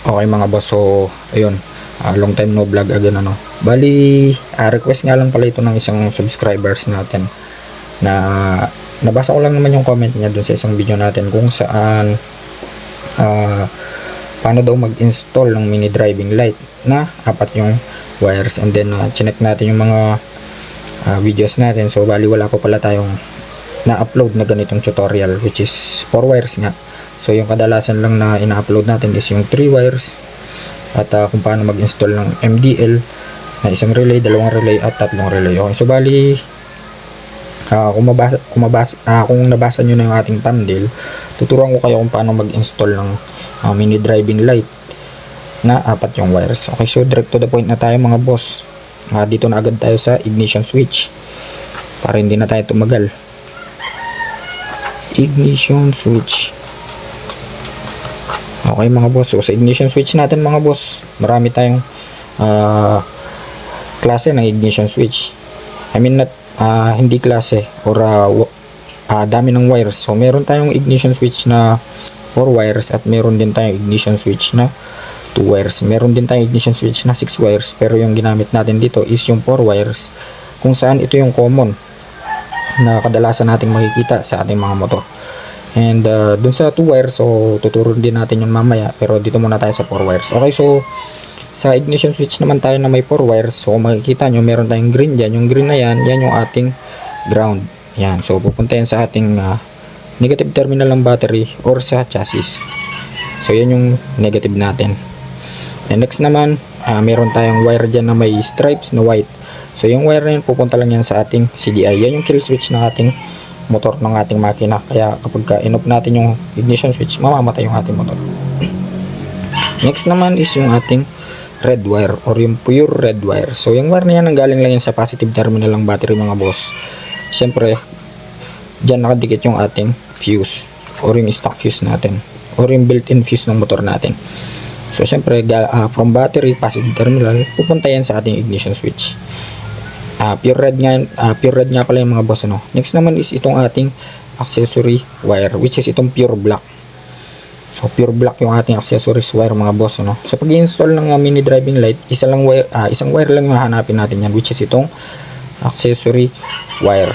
Okay mga boss, so ayun, long time no vlog again ano. Bali, request nga lang pala ito ng isang subscribers natin na nabasa ko lang naman yung comment niya dun sa isang video natin kung saan paano daw mag-install ng mini driving light na apat yung wires, and then chinek natin yung mga videos natin. So bali wala ko pala tayong na-upload na ganitong tutorial which is 4 wires nga. So yung kadalasan lang na ina-upload natin is yung 3 wires at kung paano mag-install ng MDL na isang relay, dalawang relay at tatlong relay. Okay, so bali kung nabasa nyo na yung ating thumbnail, tuturuan ko kayo kung paano mag-install ng mini driving light na apat yung wires. Okay, so direct to the point na tayo mga boss. Dito na agad tayo sa ignition switch para hindi na tayo tumagal. Ignition switch. Okay mga boss, so sa ignition switch natin mga boss, marami tayong klase ng ignition switch. I mean not hindi klase or dami ng wires. So meron tayong ignition switch na 4 wires at meron din tayong ignition switch na 2 wires. Meron din tayong ignition switch na 6 wires, pero yung ginamit natin dito is yung 4 wires kung saan ito yung common na kadalasan nating makikita sa ating mga motor. And dun sa 2 wires, so tuturo din natin yun mamaya, pero dito muna tayo sa 4 wires. Okay, so sa ignition switch naman tayo na may 4 wires. So kung makikita nyo, meron tayong green dyan. Yung green na yan yung ating ground. Yan, so pupunta yan sa ating negative terminal ng battery or sa chassis. So yan yung negative natin. And next naman, meron tayong wire dyan na may stripes na white. So yung wire na yun, pupunta lang yan sa ating CDI. Yan yung kill switch ng ating motor, ng ating makina. Kaya kapag in-off natin yung ignition switch, mamamatay yung ating motor. Next naman is yung ating red wire or yung pure red wire. So yung wire na yan, nanggaling lang yan sa positive terminal ng battery mga boss. Siyempre, dyan nakadikit yung ating fuse or yung stock fuse natin or yung built-in fuse ng motor natin. So siyempre, from battery, positive terminal, pupunta yan sa ating ignition switch. Pure red nga pala yung mga boss ano. Next naman is itong ating accessory wire, which is itong pure black. So pure black yung ating accessories wire mga boss ano. So pag-i-install ng mini driving light, isang wire lang yung hahanapin natin yan, which is itong accessory wire.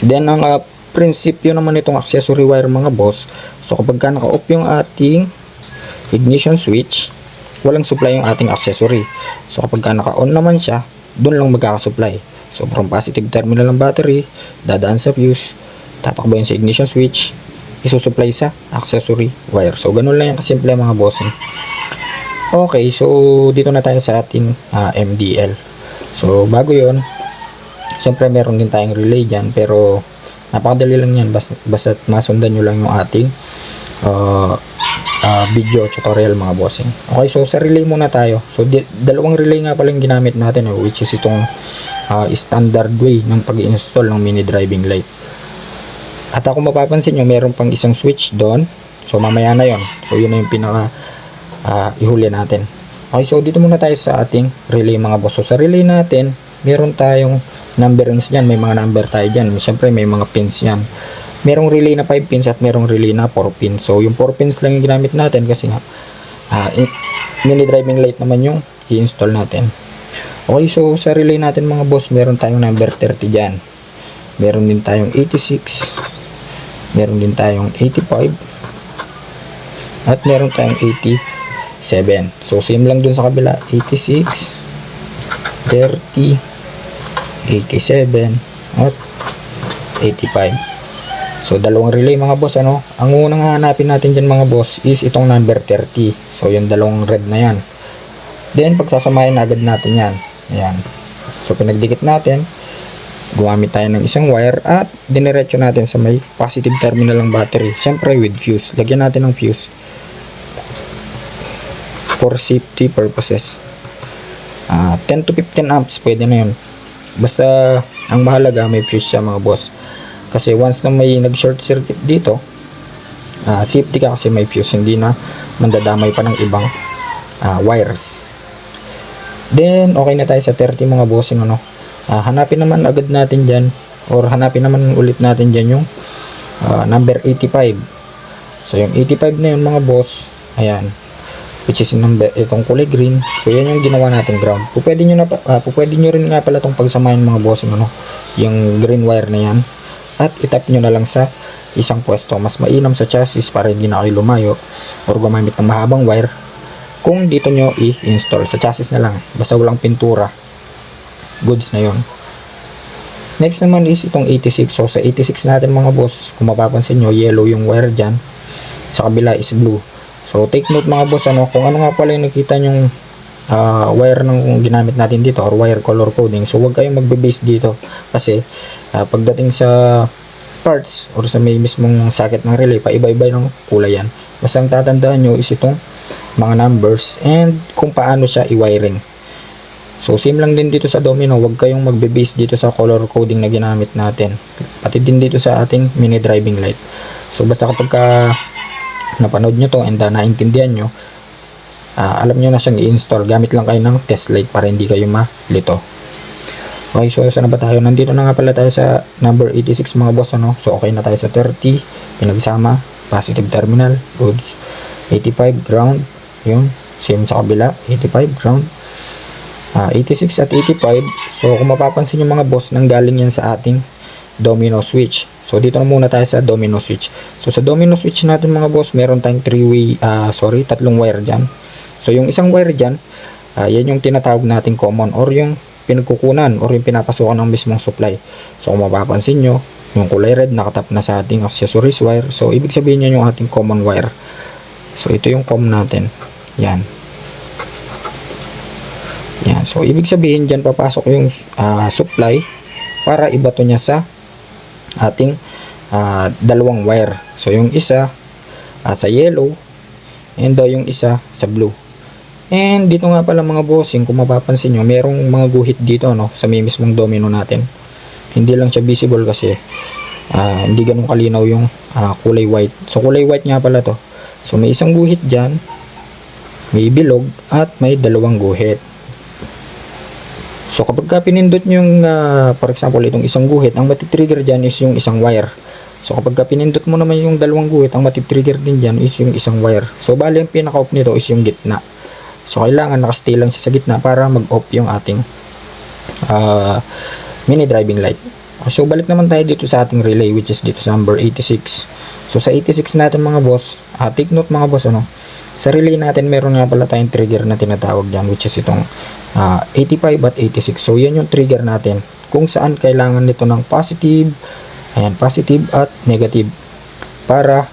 Then ang prinsipyo naman itong accessory wire mga boss, so kapag naka-off yung ating ignition switch, walang supply yung ating accessory. So kapag naka-on naman siya, doon lang magkakasupply. So from positive terminal ng battery, dadaan sa fuse, tatakbo yun sa ignition switch, isusupply sa accessory wire. So ganun lang yung kasimple mga bossing. Okay, so dito na tayo sa ating MDL. So bago yon, siyempre meron din tayong relay dyan, pero napakadali lang yan, basta masundan nyo lang yung ating video tutorial mga bossing. Okay, so sa relay muna tayo. So dalawang relay nga pala yung ginamit natin, which is itong standard way ng pag-install ng mini driving light. At kung mapapansin nyo, meron pang isang switch doon. So mamaya na yon. So yun na yung pinaka ihuli natin. Okay, so dito muna tayo sa ating relay mga boss. So sa relay natin, meron tayong numberings dyan. May mga number tayo dyan. Siyempre may mga pins yan. Merong relay na 5 pins at merong relay na 4 pins. So yung 4 pins lang yung ginamit natin kasi nga mini driving light naman yung i-install natin. Okay, so sa relay natin mga boss, meron tayong number 30 dyan. Meron din tayong 86. Meron din tayong 85. At meron tayong 87. So same lang dun sa kabila, 86, 30, 87 at 85. So dalawang relay mga boss ano. Ang unang hahanapin natin dyan mga boss is itong number 30. So yung dalawang red na yan. Then pagsasamahin agad natin yan. Ayan. So pinagdikit natin, gumamit tayo ng isang wire at diniretso natin sa may positive terminal ng battery. Siyempre with fuse. Lagyan natin ng fuse for safety purposes. 10 to 15 amps pwede na yun. Basta ang mahalaga may fuse siya mga boss. Kasi once na may nag-short circuit dito, safety ka kasi may fuse, hindi na mandadamay pa ng ibang wires. Then, okay na tayo sa 30 mga bossing ano. Hanapin naman agad natin dyan, or hanapin naman ulit natin dyan yung number 85. So, yung 85 na yun mga boss, ayan. which is itong kulay green. So yan yung ginawa natin ground. Pwede nyo rin nga pala itong pagsamahin mga bossing, ano, yung green wire na yan, at itap nyo na lang sa isang pwesto. Mas mainam sa chassis para hindi na kayo lumayo or gumamit ng mahabang wire kung dito nyo i-install sa chassis na lang, basta walang pintura, goods na yon. Next naman is itong 86. So sa 86 natin mga boss, kung mapapansin nyo, yellow yung wire dyan, sa kabila is blue. So take note mga boss, ano, kung ano nga pala yung nakita nyong wire ng ginamit natin dito or wire color coding. So huwag kayong magbe-base dito kasi pagdating sa parts or sa may mismong socket ng relay, paiba-iba ng kulay yan. Basta ang tatandaan nyo is itong mga numbers and kung paano siya i-wiring. So same lang din dito sa domino, huwag kayong magbe-base dito sa color coding na ginamit natin, pati din dito sa ating mini driving light. So basta kapag napanood nyo to and naintindihan nyo, alam nyo na siyang i-install, gamit lang kayo ng test light para hindi kayo malito. Okay, so saan na ba tayo? Nandito na nga pala tayo sa number 86 mga boss, ano. So okay na tayo sa 30, pinagsama, positive terminal, goods. 85 ground, yun, same sa kabila, 85 ground. 86 at 85, so kung mapapansin yung mga boss, nanggaling yan sa ating domino switch. So dito na muna tayo sa domino switch. So sa domino switch natin mga boss, meron tayong tatlong wire dyan. So yung isang wire dyan, yan yung tinatawag nating common or yung pinagkukunan or yung pinapasukan ng mismong supply. So kung mapapansin nyo, yung kulay red nakatap na sa ating accessories wire. So ibig sabihin nyo yung ating common wire. So ito yung com natin. Yan. Yan. So ibig sabihin dyan papasok yung supply para ibato niya sa ating dalawang wire. So yung isa sa yellow and yung isa sa blue. And dito nga pala mga bossing, kung mapapansin nyo, merong mga guhit dito, no, sa may mismong domino natin. Hindi lang siya visible kasi hindi ganun kalinaw yung kulay white. So kulay white nga pala to. So may isang guhit dyan, may bilog at may dalawang guhit. So kapag pinindot nyo yung for example itong isang guhit, ang matitrigger dyan is yung isang wire. So kapag pinindot mo naman yung dalawang guhit, ang matitrigger din dyan is yung isang wire. So bali ang pinaka-off nito is yung gitna. So kailangan nakastay lang siya sa gitna para mag-off yung ating mini driving light. So balik naman tayo dito sa ating relay, which is dito sa number 86. So sa 86 natin mga boss, take note mga boss, ano, sa relay natin meron nga pala tayong trigger na tinatawag dyan, which is itong 85 at 86. So yan yung trigger natin kung saan kailangan nito ng positive, ayan, positive at negative para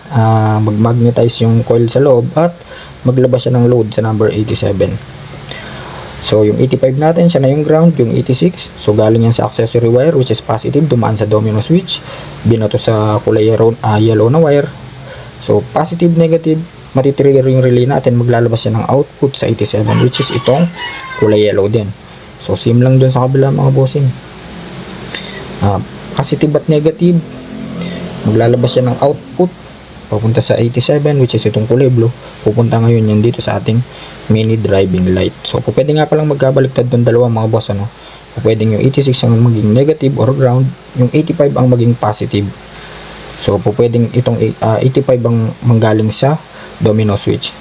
mag-magnetize yung coil sa loob at maglabas siya ng load sa number 87. So yung 85 natin, siya na yung ground. Yung 86, so galing yan sa accessory wire which is positive, dumaan sa domino switch, binato sa kulay yellow na wire. So positive, negative, matitrigger yung relay natin, maglalabas siya ng output sa 87 which is itong kulay yellow din. So same lang dun sa kabila mga bossing, positive at negative, maglalabas siya ng output papunta sa 87 which is itong kulay blue, pupunta ngayon yan dito sa ating mini driving light. So pwede nga palang magkabaliktad doon dalawa mga boss, ano. Pwedeng yung 86 ang maging negative or ground, yung 85 ang maging positive. So pwedeng itong 85 ang manggaling sa domino switch.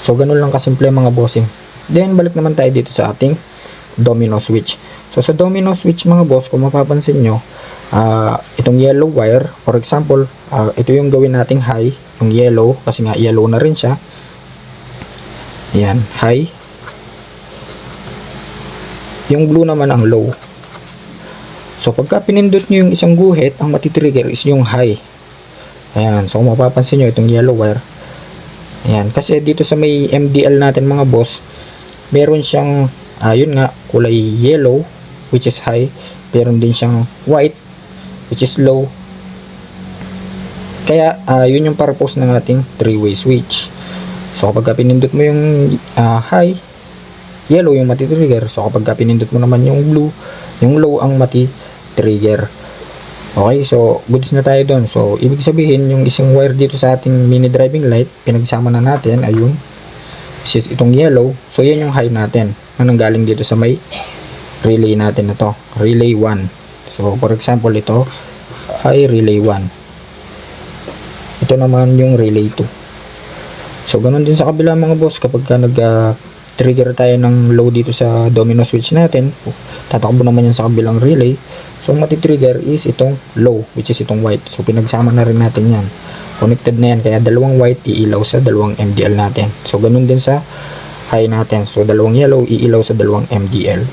So ganun lang kasimple mga bossing. Then balik naman tayo dito sa ating domino switch. So sa domino switch mga boss, kung mapapansin nyo, itong yellow wire, for example, ito yung gawin nating high, yung yellow, kasi nga yellow na rin siya. Yan, high. Yung blue naman ang low. So pagka pinindot nyo yung isang guhit, ang matitrigger is yung high. Ayan, so kung mapapansin nyo itong yellow wire, ayan, kasi dito sa may MDL natin mga boss, meron siyang yun nga, kulay yellow which is high, meron din siyang white which is low. Kaya yun yung purpose ng ating three-way switch. So kapag pinindot mo yung high, yellow yung mati-trigger. So kapag pinindot mo naman yung blue, yung low ang mati-trigger. Okay, so goods na tayo doon. So ibig sabihin yung isang wire dito sa ating mini driving light, pinagsama na natin ayun, itong yellow. So yan yung high natin na nanggaling dito sa may relay natin na to, relay 1. So for example ito ay relay 1, ito naman yung relay 2. So ganun din sa kabila mga boss, kapag ka trigger tayo ng low dito sa domino switch natin, tatakbo naman yan sa kabilang relay. So mati-trigger is itong low, which is itong white. So pinagsama na rin natin yan, connected na yan, kaya dalawang white iilaw sa dalawang MDL natin. So ganun din sa high natin, so dalawang yellow iilaw sa dalawang MDL.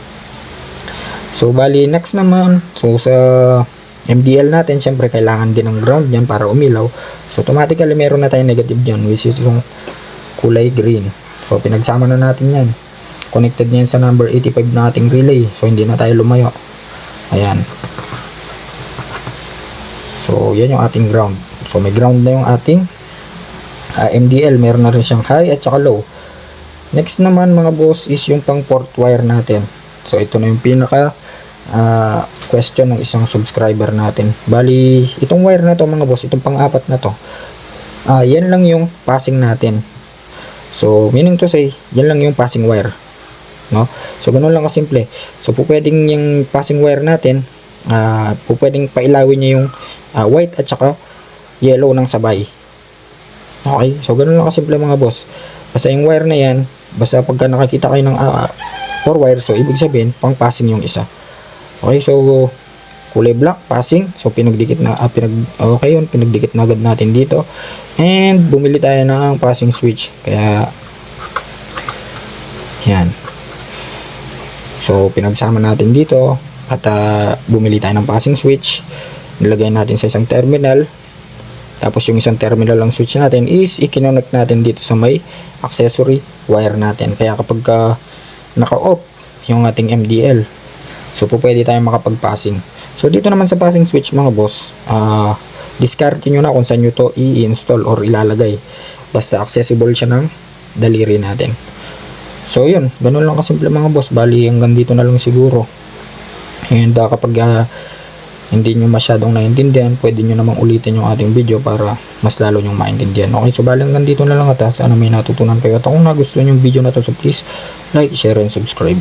So bali next naman, so sa MDL natin, syempre kailangan din ng ground yan para umilaw. So automatically meron na tayong negative dyan, which is yung kulay green. So pinagsama na natin yan, connected na yan sa number 85 na ating relay. So hindi na tayo lumayo. Ayan. So yan yung ating ground. So may ground na yung ating MDL, meron na rin siyang high at saka low. Next naman mga boss is yung pang port wire natin. So ito na yung pinaka question ng isang subscriber natin. Bali itong wire na to mga boss, itong pang-apat na to, yan lang yung passing natin. So meaning to say, yan lang yung passing wire, no? So ganun lang kasimple. So pwedeng yung passing wire natin, pwedeng pailawin niya yung white at saka yellow ng sabay. Okay, so ganun lang kasimple mga boss. Basta yung wire na yan, basta pagka nakakita kayo ng 4 wire, so ibig sabihin pang passing yung isa. Okay, so kulay black passing, so pinagdikit na okay yun, pinagdikit na agad natin dito, and bumili tayo ng passing switch. Kaya yan, so pinagsama natin dito at bumili tayo ng passing switch, nilagay natin sa isang terminal. Tapos yung isang terminal lang switch natin is i-connect natin dito sa may accessory wire natin. Kaya kapag naka-off yung ating MDL, so pwede tayong makapag-passing. So dito naman sa passing switch mga boss, discard nyo na kung saan nyo to i-install or ilalagay. Basta accessible siya ng daliri natin. So yun, ganun lang kasimple mga boss. Bali hanggang dito na lang siguro. And kapag hindi nyo masyadong naintindihan, pwede nyo namang ulitin yung ating video para mas lalo nyong maintindihan. Okay, so bali hanggang dito na lang at sana may natutunan kayo. At kung nagustuhan yung video na to, so please like, share, and subscribe.